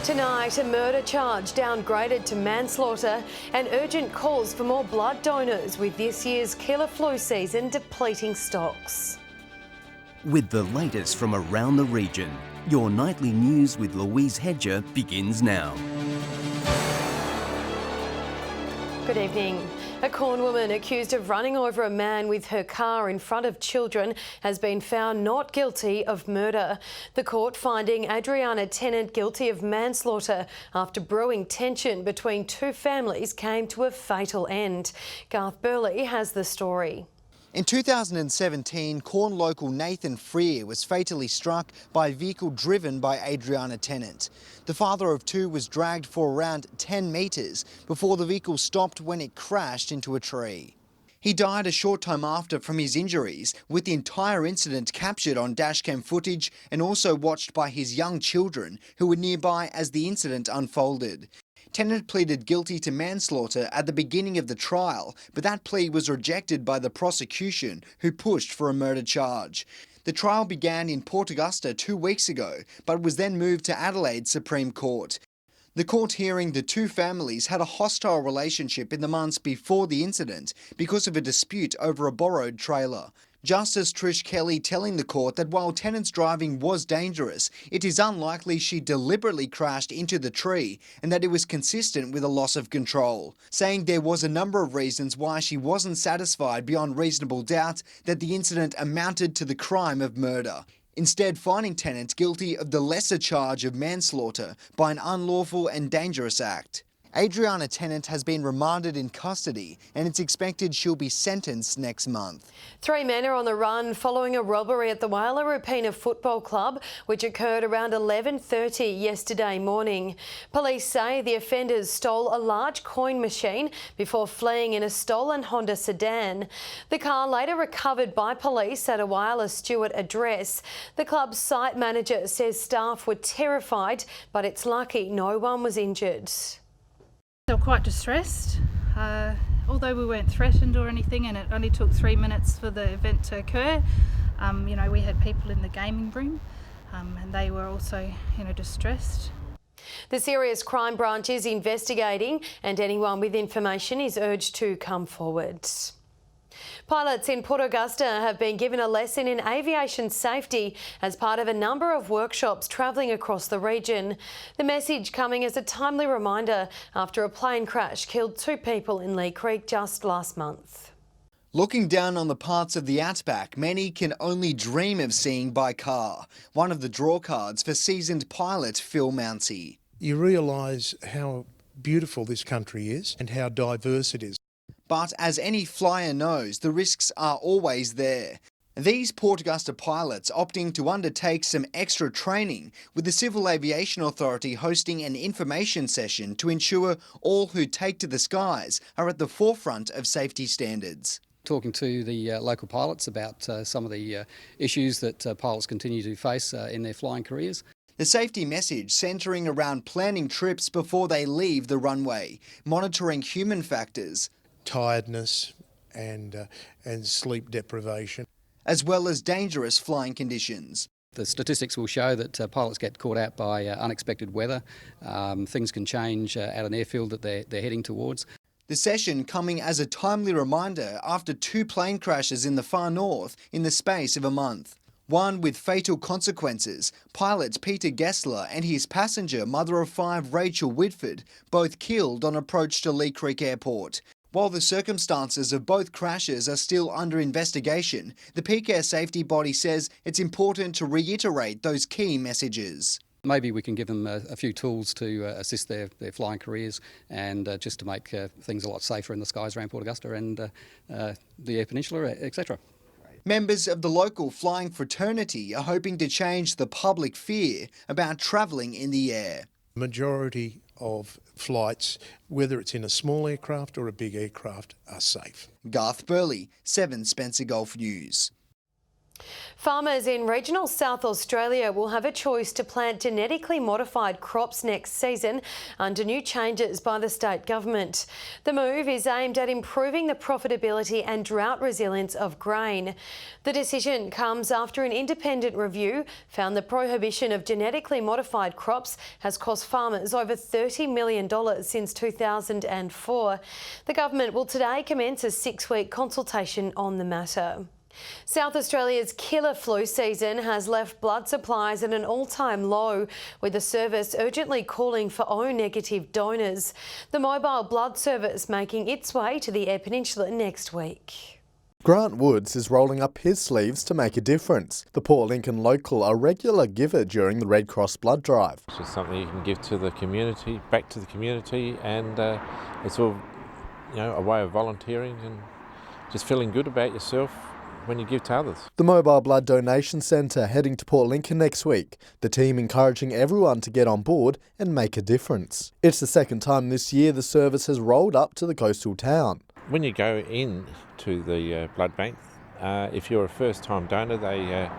Tonight, a murder charge downgraded to manslaughter and urgent calls for more blood donors with this year's killer flu season depleting stocks. With the latest from around the region, your nightly news with Louise Hedger begins now. Good evening. A Corn woman accused of running over a man with her car in front of children has been found not guilty of murder. The court finding Adriana Tennant guilty of manslaughter after brewing tension between two families came to a fatal end. Garth Burley has the story. In 2017, Corn local Nathan Freer was fatally struck by a vehicle driven by Adriana Tennant. The father of two was dragged for around 10 metres before the vehicle stopped when it crashed into a tree. He died a short time after from his injuries, with the entire incident captured on dashcam footage and also watched by his young children who were nearby as the incident unfolded. Tennant pleaded guilty to manslaughter at the beginning of the trial, but that plea was rejected by the prosecution, who pushed for a murder charge. The trial began in Port Augusta 2 weeks ago, but was then moved to Adelaide Supreme Court. The court hearing the two families had a hostile relationship in the months before the incident because of a dispute over a borrowed trailer. Justice Trish Kelly telling the court that while Tennant's driving was dangerous, it is unlikely she deliberately crashed into the tree and that it was consistent with a loss of control, saying there was a number of reasons why she wasn't satisfied beyond reasonable doubt that the incident amounted to the crime of murder. Instead, finding Tennant guilty of the lesser charge of manslaughter by an unlawful and dangerous act. Adriana Tennant has been remanded in custody and it's expected she'll be sentenced next month. 3 men are on the run following a robbery at the Wailarupina Football Club, which occurred around 11:30 yesterday morning. Police say the offenders stole a large coin machine before fleeing in a stolen Honda sedan. The car later recovered by police at a Whyalla Stewart address. The club's site manager says staff were terrified, but it's lucky no one was injured. They were quite distressed, although we weren't threatened or anything, and it only took 3 minutes for the event to occur. We had people in the gaming room and they were also, distressed. The Serious Crime Branch is investigating and anyone with information is urged to come forward. Pilots in Port Augusta have been given a lesson in aviation safety as part of a number of workshops travelling across the region. The message coming as a timely reminder after a plane crash killed 2 people in Lee Creek just last month. Looking down on the parts of the outback many can only dream of seeing by car, one of the draw cards for seasoned pilot Phil Mounsey. You realise how beautiful this country is and how diverse it is. But as any flyer knows, the risks are always there. These Port Augusta pilots opting to undertake some extra training, with the Civil Aviation Authority hosting an information session to ensure all who take to the skies are at the forefront of safety standards. Talking to the local pilots about some of the issues that pilots continue to face in their flying careers. The safety message centring around planning trips before they leave the runway, monitoring human factors, tiredness and sleep deprivation, as well as dangerous flying conditions. The statistics will show that pilots get caught out by unexpected weather. Things can change at an airfield that they're heading towards. The session coming as a timely reminder after 2 plane crashes in the far north in the space of a month. One with fatal consequences, pilot Peter Gessler and his passenger, mother of 5 Rachel Whitford, both killed on approach to Lee Creek Airport. While the circumstances of both crashes are still under investigation, the peak air safety body says it's important to reiterate those key messages. Maybe we can give them a few tools to assist their flying careers and just to make things a lot safer in the skies around Port Augusta and the Eyre Peninsula, etc. Members of the local flying fraternity are hoping to change the public fear about travelling in the air. The majority of flights, whether it's in a small aircraft or a big aircraft, are safe. Garth Burley, 7 Spencer Gulf News. Farmers in regional South Australia will have a choice to plant genetically modified crops next season under new changes by the state government. The move is aimed at improving the profitability and drought resilience of grain. The decision comes after an independent review found the prohibition of genetically modified crops has cost farmers over $30 million since 2004. The government will today commence a 6-week consultation on the matter. South Australia's killer flu season has left blood supplies at an all-time low, with the service urgently calling for O-negative donors. The mobile blood service making its way to the Eyre Peninsula next week. Grant Woods is rolling up his sleeves to make a difference. The Port Lincoln local, a regular giver during the Red Cross blood drive. It's just something you can give to the community, back to the community, and it's all, a way of volunteering and just feeling good about yourself when you give to others. The Mobile Blood Donation Centre heading to Port Lincoln next week. The team encouraging everyone to get on board and make a difference. It's the second time this year the service has rolled up to the coastal town. When you go in to the blood bank, if you're a first-time donor, they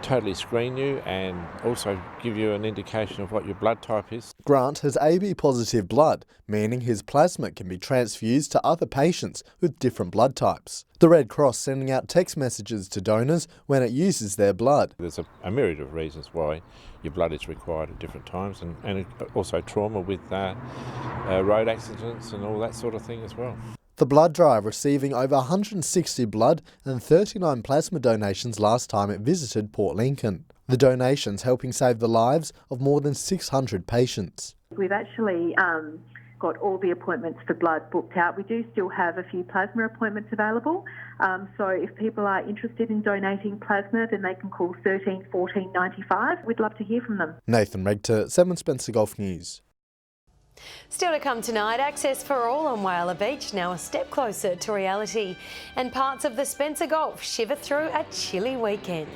totally screen you and also give you an indication of what your blood type is. Grant has AB positive blood, meaning his plasma can be transfused to other patients with different blood types. The Red Cross sending out text messages to donors when it uses their blood. There's a myriad of reasons why your blood is required at different times, and also trauma with road accidents and all that sort of thing as well. The blood drive receiving over 160 blood and 39 plasma donations last time it visited Port Lincoln. The donations helping save the lives of more than 600 patients. We've actually got all the appointments for blood booked out. We do still have a few plasma appointments available. So if people are interested in donating plasma, then they can call 13 14 95. We'd love to hear from them. Nathan Regter, 7 Spencer Golf News. Still to come tonight, access for all on Whyalla Beach now a step closer to reality, and parts of the Spencer Gulf shiver through a chilly weekend.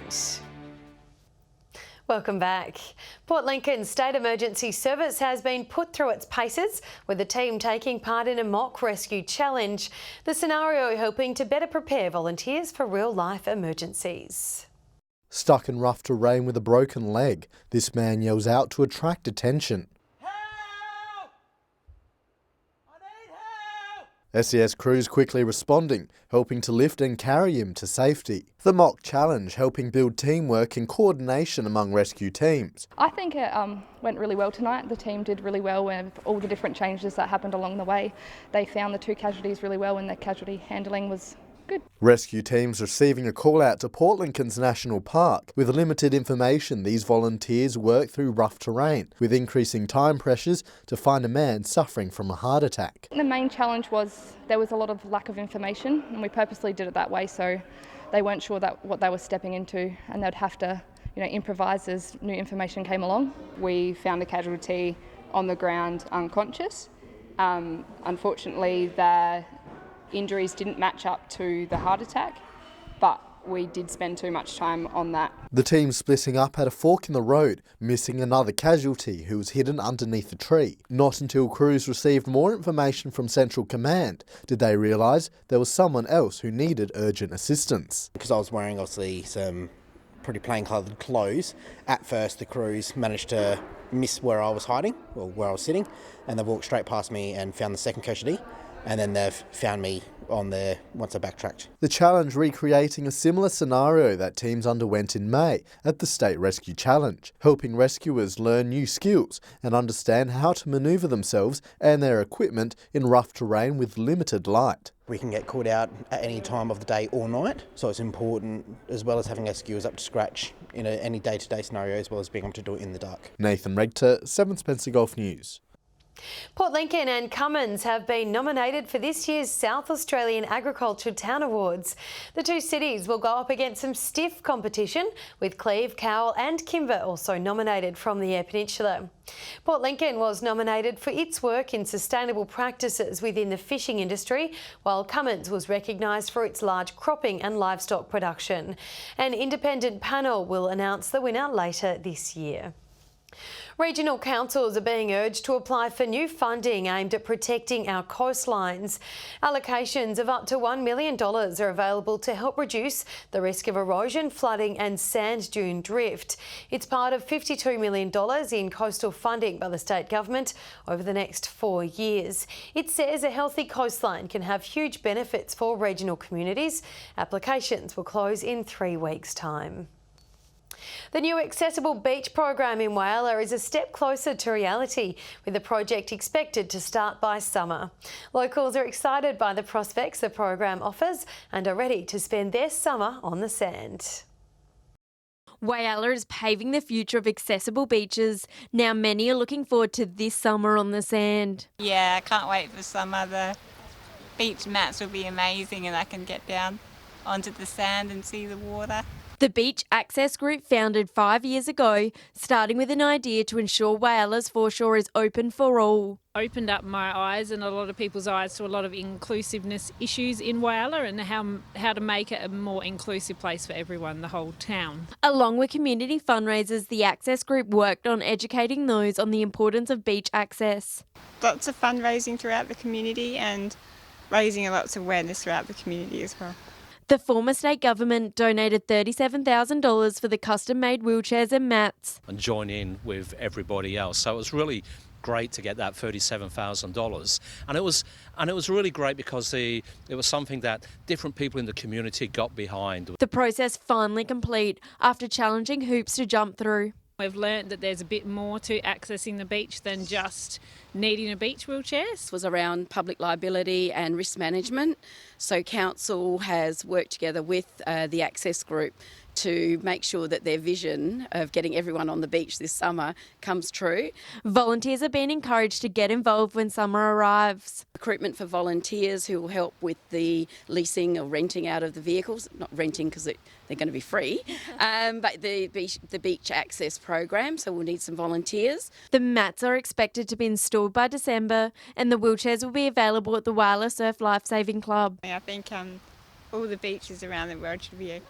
Welcome back. Port Lincoln State Emergency Service has been put through its paces, with the team taking part in a mock rescue challenge. The scenario helping to better prepare volunteers for real-life emergencies. Stuck in rough terrain with a broken leg, this man yells out to attract attention. SES crews quickly responding, helping to lift and carry him to safety. The mock challenge helping build teamwork and coordination among rescue teams. I think it went really well tonight. The team did really well with all the different changes that happened along the way. They found the 2 casualties really well and their casualty handling was good. Rescue teams receiving a call out to Port Lincoln's National Park. With limited information, these volunteers work through rough terrain, with increasing time pressures to find a man suffering from a heart attack. The main challenge was there was a lot of lack of information, and we purposely did it that way so they weren't sure that what they were stepping into, and they'd have to improvise as new information came along. We found a casualty on the ground unconscious. Unfortunately, their injuries didn't match up to the heart attack, but we did spend too much time on that. The team splitting up at a fork in the road, missing another casualty who was hidden underneath a tree. Not until crews received more information from Central Command did they realise there was someone else who needed urgent assistance. Because I was wearing obviously some pretty plain coloured clothes, at first the crews managed to miss where I was hiding, or where I was sitting, and they walked straight past me and found the second casualty. And then they've found me on there once I backtracked. The challenge recreating a similar scenario that teams underwent in May at the State Rescue Challenge, helping rescuers learn new skills and understand how to manoeuvre themselves and their equipment in rough terrain with limited light. We can get called out at any time of the day or night, so it's important, as well as having our skills up to scratch in any day-to-day scenario, as well as being able to do it in the dark. Nathan Regter, 7 Spencer Golf News. Port Lincoln and Cummins have been nominated for this year's South Australian Agriculture Town Awards. The 2 cities will go up against some stiff competition, with Cleve, Cowell and Kimber also nominated from the Eyre Peninsula. Port Lincoln was nominated for its work in sustainable practices within the fishing industry, while Cummins was recognised for its large cropping and livestock production. An independent panel will announce the winner later this year. Regional councils are being urged to apply for new funding aimed at protecting our coastlines. Allocations of up to $1 million are available to help reduce the risk of erosion, flooding and sand dune drift. It's part of $52 million in coastal funding by the state government over the next 4 years. It says a healthy coastline can have huge benefits for regional communities. Applications will close in 3 weeks' time. The new Accessible Beach program in Whyalla is a step closer to reality, with the project expected to start by summer. Locals are excited by the prospects the program offers and are ready to spend their summer on the sand. Whyalla is paving the future of accessible beaches. Now many are looking forward to this summer on the sand. Yeah, I can't wait for summer. The beach mats will be amazing and I can get down onto the sand and see the water. The Beach Access Group, founded 5 years ago, starting with an idea to ensure Whyalla's foreshore is open for all. Opened up my eyes and a lot of people's eyes to a lot of inclusiveness issues in Whyalla and how to make it a more inclusive place for everyone, the whole town. Along with community fundraisers, the Access Group worked on educating those on the importance of beach access. Lots of fundraising throughout the community and raising lots of awareness throughout the community as well. The former state government donated $37,000 for the custom-made wheelchairs and mats. And join in with everybody else. So it was really great to get that $37,000, and it was really great because it was something that different people in the community got behind. The process finally complete after challenging hoops to jump through. We've learnt that there's a bit more to accessing the beach than just needing a beach wheelchair. This was around public liability and risk management. So council has worked together with the Access Group to make sure that their vision of getting everyone on the beach this summer comes true. Volunteers are being encouraged to get involved when summer arrives. Recruitment for volunteers who will help with the leasing or renting out of the vehicles, not renting because they're going to be free, but the beach access program, so we'll need some volunteers. The mats are expected to be installed by December and the wheelchairs will be available at the Whyalla Surf Lifesaving Club. I think all the beaches around the world should be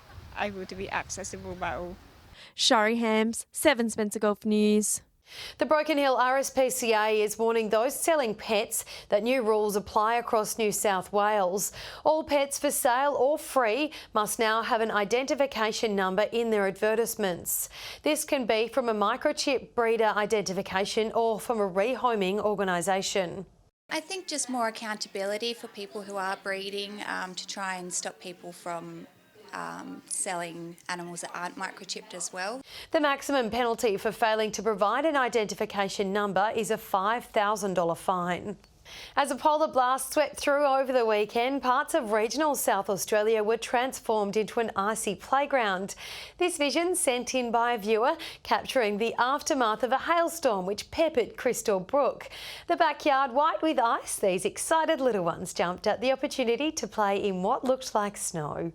able to be accessible by all. Shari Hams, 7 Spencer Golf News. The Broken Hill RSPCA is warning those selling pets that new rules apply across New South Wales. All pets for sale or free must now have an identification number in their advertisements. This can be from a microchip breeder identification or from a rehoming organisation. I think just more accountability for people who are breeding to try and stop people from selling animals that aren't microchipped as well. The maximum penalty for failing to provide an identification number is a $5,000 fine. As a polar blast swept through over the weekend, parts of regional South Australia were transformed into an icy playground. This vision sent in by a viewer capturing the aftermath of a hailstorm which peppered Crystal Brook. The backyard white with ice, these excited little ones jumped at the opportunity to play in what looked like snow.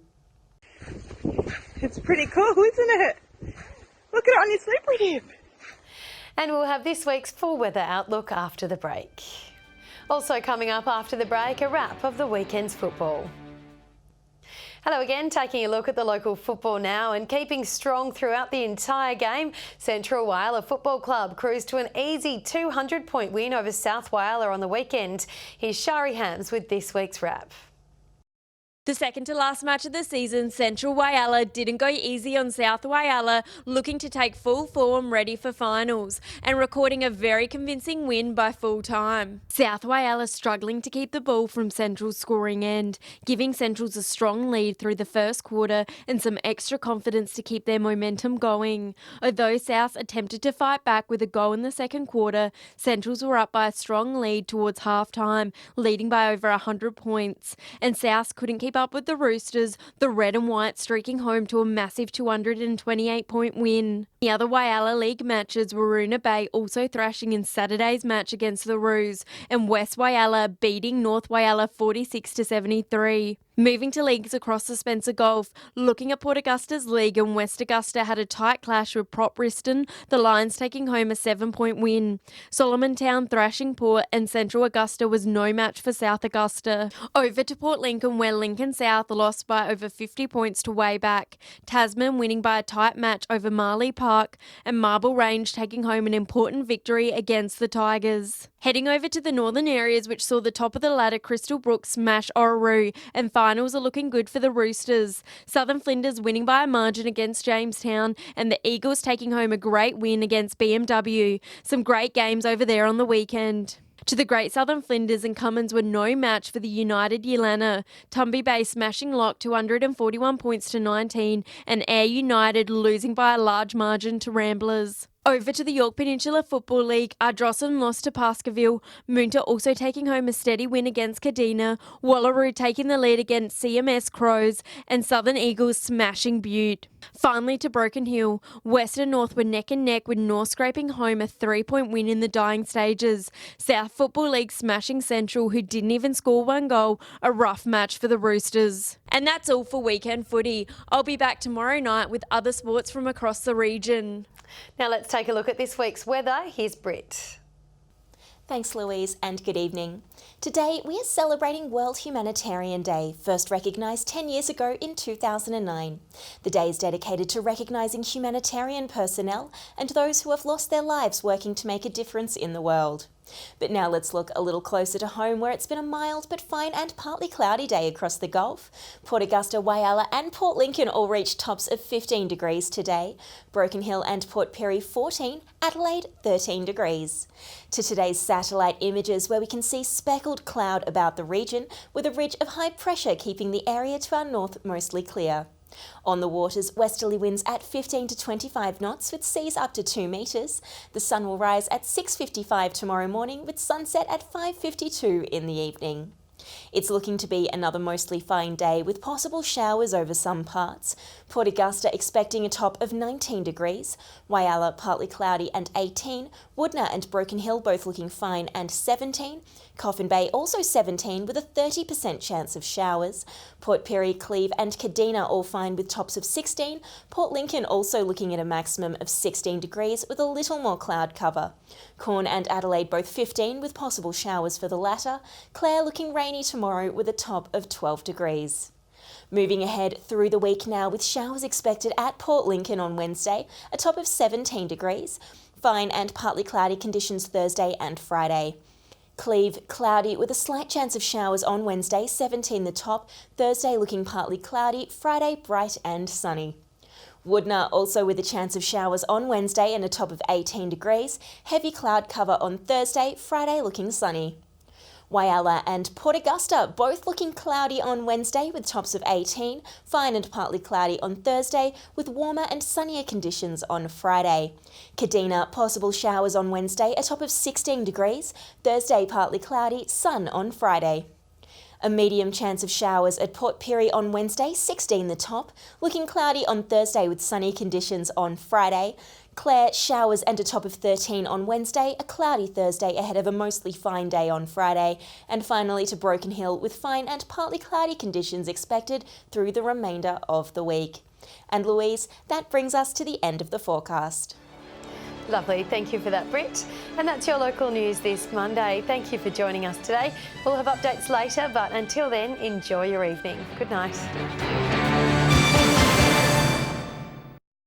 It's pretty cool, isn't it? Look at it on your slippery dip. And we'll have this week's full weather outlook after the break. Also coming up after the break, a wrap of the weekend's football. Hello again, taking a look at the local football now and keeping strong throughout the entire game. Central Whyalla Football Club cruised to an easy 200-point win over South Whyalla on the weekend. Here's Shari Hams with this week's wrap. The second to last match of the season, Central Whyalla didn't go easy on South Whyalla, looking to take full form ready for finals and recording a very convincing win by full time. South Whyalla struggling to keep the ball from Central's scoring end, giving Central's a strong lead through the first quarter and some extra confidence to keep their momentum going. Although South attempted to fight back with a goal in the second quarter, Central's were up by a strong lead towards half-time, leading by over 100 points, and South couldn't keep up with the Roosters, the red and white streaking home to a massive 228-point win. The other Whyalla League matches were Waruna Bay also thrashing in Saturday's match against the Roos and West Whyalla beating North Whyalla 46-73. Moving to leagues across the Spencer Gulf, looking at Port Augusta's league, and West Augusta had a tight clash with Prop Riston, the Lions taking home a 7-point win. Solomon Town thrashing Port, and Central Augusta was no match for South Augusta. Over to Port Lincoln, where Lincoln South lost by over 50 points to Wayback. Tasman winning by a tight match over Marley Park. Park, and Marble Range taking home an important victory against the Tigers. Heading over to the northern areas, which saw the top of the ladder Crystal Brook smash Orroroo, and finals are looking good for the Roosters. Southern Flinders winning by a margin against Jamestown, and the Eagles taking home a great win against BMW. Some great games over there on the weekend. To the Great Southern Flinders, and Cummins were no match for the United Yelana. Tumby Bay smashing Lock 241 points to 19, and Ayr United losing by a large margin to Ramblers. Over to the York Peninsula Football League, Ardrossan lost to Baskerville, Moonta also taking home a steady win against Kadina, Wallaroo taking the lead against CMS Crows, and Southern Eagles smashing Butte. Finally to Broken Hill, Western and North were neck and neck with North scraping home a 3-point win in the dying stages. South Football League smashing Central, who didn't even score one goal, a rough match for the Roosters. And that's all for Weekend Footy. I'll be back tomorrow night with other sports from across the region. Now let's take a look at this week's weather. Here's Britt. Thanks, Louise, and good evening. Today, we are celebrating World Humanitarian Day, first recognised 10 years ago in 2009. The day is dedicated to recognising humanitarian personnel and those who have lost their lives working to make a difference in the world. But now let's look a little closer to home, where it's been a mild but fine and partly cloudy day across the Gulf. Port Augusta, Whyalla and Port Lincoln all reached tops of 15 degrees today. Broken Hill and Port Pirie 14, Adelaide 13 degrees. To today's satellite images, where we can see speckled cloud about the region, with a ridge of high pressure keeping the area to our north mostly clear. On the waters, westerly winds at 15 to 25 knots with seas up to 2 metres. The sun will rise at 6:55 tomorrow morning with sunset at 5:52 in the evening. It's looking to be another mostly fine day with possible showers over some parts. Port Augusta expecting a top of 19 degrees, Whyalla partly cloudy and 18, Woodna and Broken Hill both looking fine and 17, Coffin Bay also 17 with a 30% chance of showers, Port Pirie, Cleve and Kadina all fine with tops of 16, Port Lincoln also looking at a maximum of 16 degrees with a little more cloud cover, Corn and Adelaide both 15 with possible showers for the latter, Clare looking rainy tomorrow with a top of 12 degrees. Moving ahead through the week now, with showers expected at Port Lincoln on Wednesday, a top of 17 degrees, fine and partly cloudy conditions Thursday and Friday. Cleve, cloudy with a slight chance of showers on Wednesday, 17 the top, Thursday looking partly cloudy, Friday bright and sunny. Woodna also with a chance of showers on Wednesday and a top of 18 degrees, heavy cloud cover on Thursday, Friday looking sunny. Whyalla and Port Augusta both looking cloudy on Wednesday with tops of 18, fine and partly cloudy on Thursday with warmer and sunnier conditions on Friday. Kadina, possible showers on Wednesday, a top of 16 degrees, Thursday partly cloudy, sun on Friday. A medium chance of showers at Port Pirie on Wednesday, 16 the top, looking cloudy on Thursday with sunny conditions on Friday. Clare, showers and a top of 13 on Wednesday, a cloudy Thursday ahead of a mostly fine day on Friday. And finally to Broken Hill with fine and partly cloudy conditions expected through the remainder of the week. And Louise, that brings us to the end of the forecast. Lovely, thank you for that, Britt. And that's your local news this Monday. Thank you for joining us today. We'll have updates later, but until then, enjoy your evening. Good night.